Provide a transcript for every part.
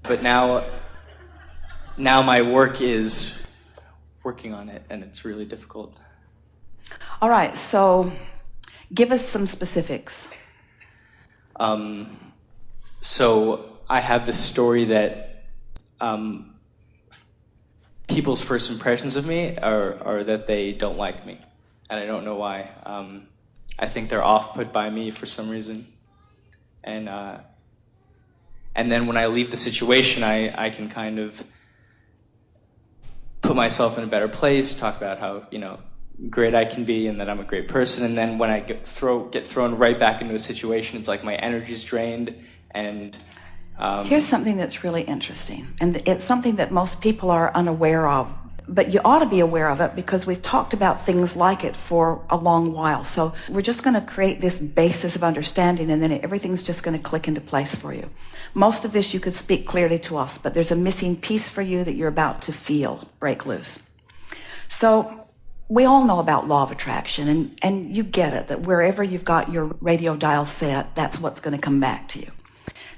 But now my work is working on it, and it's really difficult. All right, so give us some specifics. So I have this story that people's first impressions of me are that they don't like me, and I don't know why. I think they're off-put by me for some reason, and then when I leave the situation, I can kind of put myself in a better place, talk about how, great I can be and that I'm a great person. And then when I get thrown right back into a situation, it's like my energy's drained. And here's something that's really interesting, and it's something that most people are unaware of, but you ought to be aware of it because we've talked about things like it for a long while. So we're just going to create this basis of understanding, and then everything's just going to click into place for you. Most of this you could speak clearly to us, but there's a missing piece for you that you're about to feel break loose. So we all know about law of attraction, and you get it, that wherever you've got your radio dial set, that's what's going to come back to you.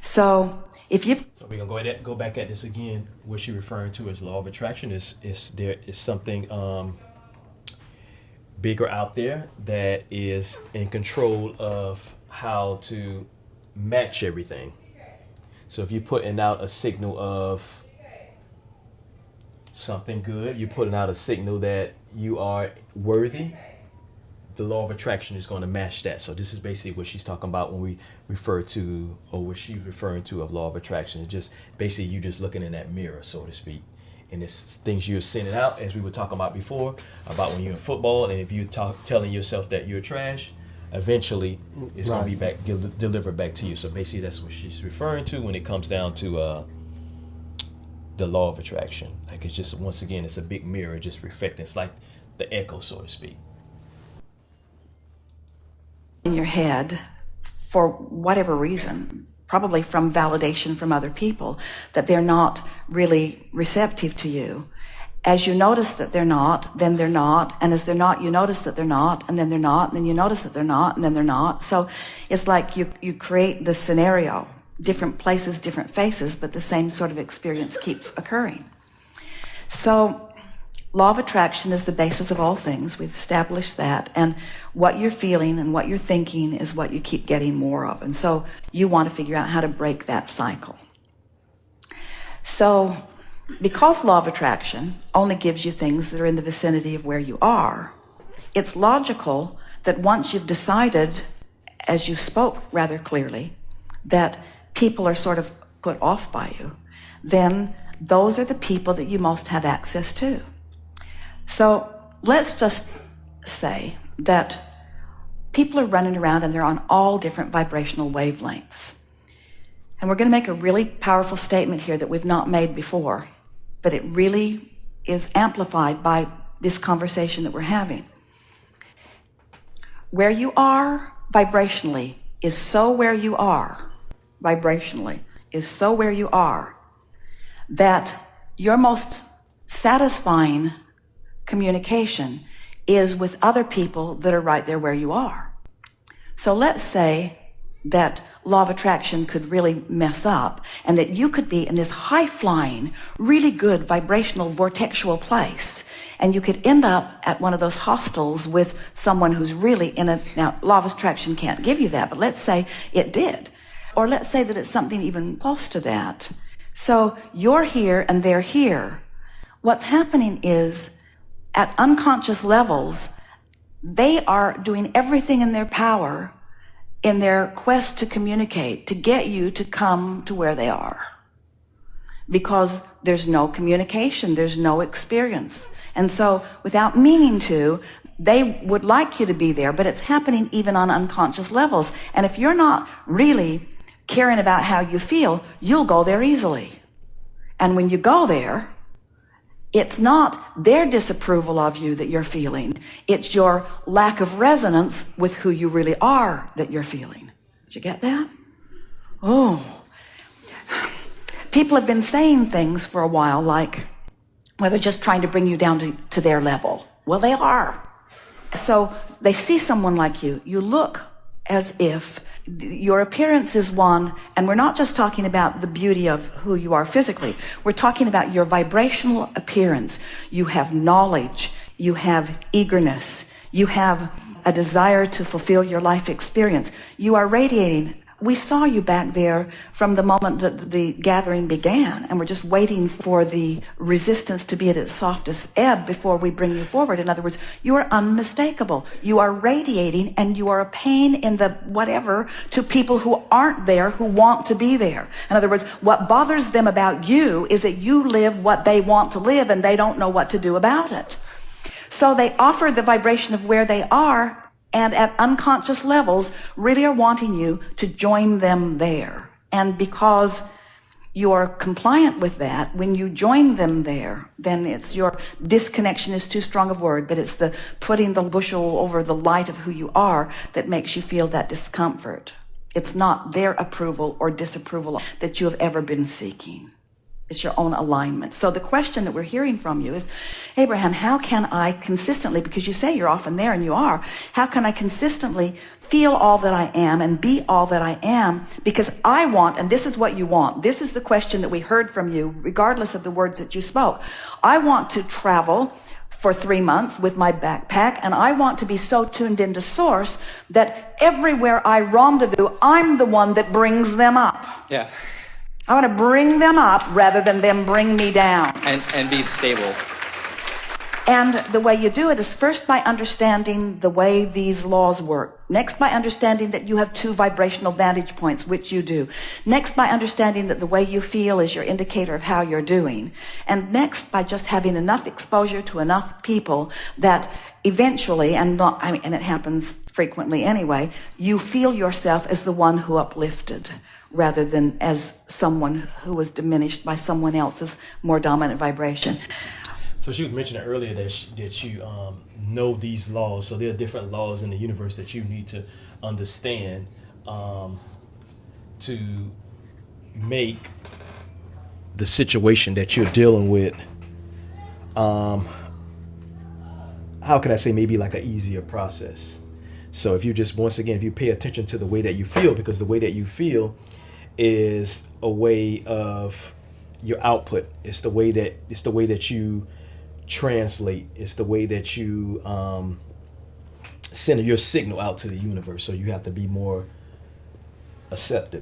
So we're going to go back at this again. What she's referring to as law of attraction is there is something bigger out there that is in control of how to match everything. So if you're putting out a signal of something good, you're putting out a signal that you are worthy, the law of attraction is going to match that. So this is basically what she's talking about when we refer to, or what she's referring to of law of attraction. It's just basically you just looking in that mirror, so to speak. And it's things you're sending out, as we were talking about before, about when you're in football, and if you're telling yourself that you're trash, eventually it's going to be delivered back to you. So basically that's what she's referring to when it comes down to the law of attraction. Like, it's just, once again, it's a big mirror just reflecting. It's like the echo, so to speak. In your head, for whatever reason, probably from validation from other people, that they're not really receptive to you. As you notice that they're not, then they're not, and as they're not, you notice that they're not, and then they're not, and then you notice that they're not, and then they're not. So it's like you create the scenario, different places, different faces, but the same sort of experience keeps occurring. So law of attraction is the basis of all things. We've established that. And what you're feeling and what you're thinking is what you keep getting more of. And so you want to figure out how to break that cycle. So because law of attraction only gives you things that are in the vicinity of where you are, it's logical that once you've decided, as you spoke rather clearly, that people are sort of put off by you, then those are the people that you most have access to. So let's just say that people are running around and they're on all different vibrational wavelengths. And we're going to make a really powerful statement here that we've not made before, but it really is amplified by this conversation that we're having. Where you are vibrationally is so where you are, vibrationally, is so where you are, that your most satisfying communication is with other people that are right there where you are. So let's say that law of attraction could really mess up, and that you could be in this high-flying, really good vibrational vortexual place, and you could end up at one of those hostels with someone who's really in a, now law of attraction can't give you that, but let's say it did. Or let's say that it's something even close to that. So you're here and they're here. What's happening is, at unconscious levels, they are doing everything in their power in their quest to communicate, to get you to come to where they are. Because there's no communication, there's no experience. And so, without meaning to, they would like you to be there, but it's happening even on unconscious levels. And if you're not really caring about how you feel, you'll go there easily. And when you go there, it's not their disapproval of you that you're feeling. It's your lack of resonance with who you really are that you're feeling. Did you get that? Oh. People have been saying things for a while like, well, they're just trying to bring you down to their level. Well, they are. So they see someone like you. You look as if Your appearance is one, and we're not just talking about the beauty of who you are physically. We're talking about your vibrational appearance. You have knowledge. You have eagerness. You have a desire to fulfill your life experience. You are radiating. We saw you back there from the moment that the gathering began, and we're just waiting for the resistance to be at its softest ebb before we bring you forward. In other words, you are unmistakable. You are radiating, and you are a pain in the whatever to people who aren't there, who want to be there. In other words, what bothers them about you is that you live what they want to live, and they don't know what to do about it. So they offer the vibration of where they are, and at unconscious levels really are wanting you to join them there. And because you are compliant with that, when you join them there, then it's your disconnection is too strong a word, but it's the putting the bushel over the light of who you are that makes you feel that discomfort. It's not their approval or disapproval that you have ever been seeking. It's your own alignment. So the question that we're hearing from you is, Abraham, how can I consistently, because you say you're often there and you are, how can I consistently feel all that I am and be all that I am? Because I want, and this is what you want, this is the question that we heard from you, regardless of the words that you spoke. I want to travel for 3 months with my backpack, and I want to be so tuned into source that everywhere I rendezvous, I'm the one that brings them up. Yeah. I want to bring them up rather than them bring me down. And be stable. And the way you do it is first by understanding the way these laws work. Next, by understanding that you have 2 vibrational vantage points, which you do. Next, by understanding that the way you feel is your indicator of how you're doing. And next, by just having enough exposure to enough people that eventually, and it happens frequently anyway, you feel yourself as the one who uplifted, rather than as someone who was diminished by someone else's more dominant vibration. So she was mentioning earlier that you know these laws. So there are different laws in the universe that you need to understand to make the situation that you're dealing with, how can I say, maybe like an easier process. So if you just, once again, if you pay attention to the way that you feel, because the way that you feel is a way of your output. It's the way that you translate. It's the way that you send your signal out to the universe. So you have to be more accepted.